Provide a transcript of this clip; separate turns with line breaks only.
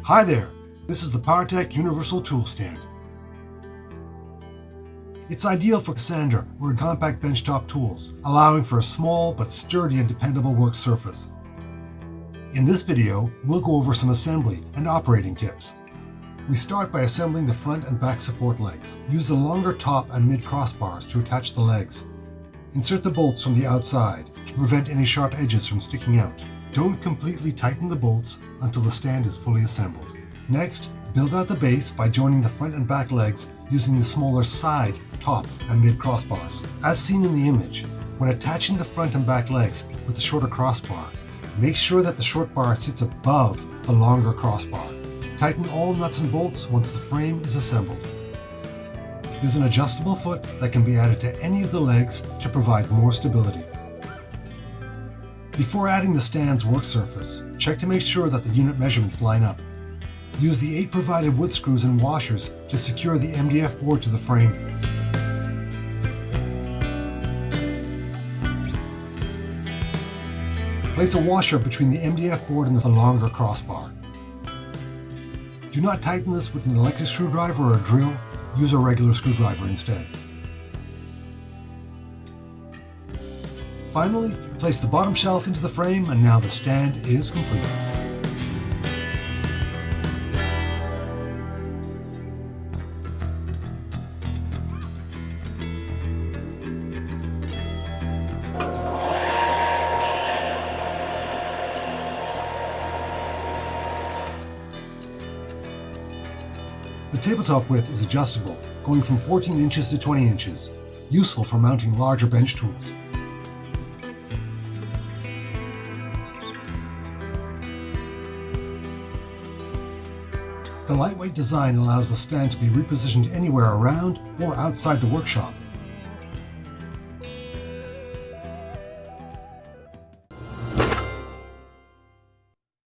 Hi there, this is the POWERTEC Universal Tool Stand. It's ideal for sander or compact benchtop tools, allowing for a small but sturdy and dependable work surface. In this video, we'll go over some assembly and operating tips. We start by assembling the front and back support legs. Use the longer top and mid crossbars to attach the legs. Insert the bolts from the outside to prevent any sharp edges from sticking out. Don't completely tighten the bolts until the stand is fully assembled. Next, build out the base by joining the front and back legs using the smaller side, top, and mid crossbars. As seen in the image, when attaching the front and back legs with the shorter crossbar, make sure that the short bar sits above the longer crossbar. Tighten all nuts and bolts once the frame is assembled. There's an adjustable foot that can be added to any of the legs to provide more stability. Before adding the stand's work surface, check to make sure that the unit measurements line up. Use the 8 provided wood screws and washers to secure the MDF board to the frame. Place a washer between the MDF board and the longer crossbar. Do not tighten this with an electric screwdriver or a drill. Use a regular screwdriver instead. Finally, place the bottom shelf into the frame, and now the stand is complete. The tabletop width is adjustable, going from 14 inches to 20 inches, useful for mounting larger bench tools. The lightweight design allows the stand to be repositioned anywhere around or outside the workshop.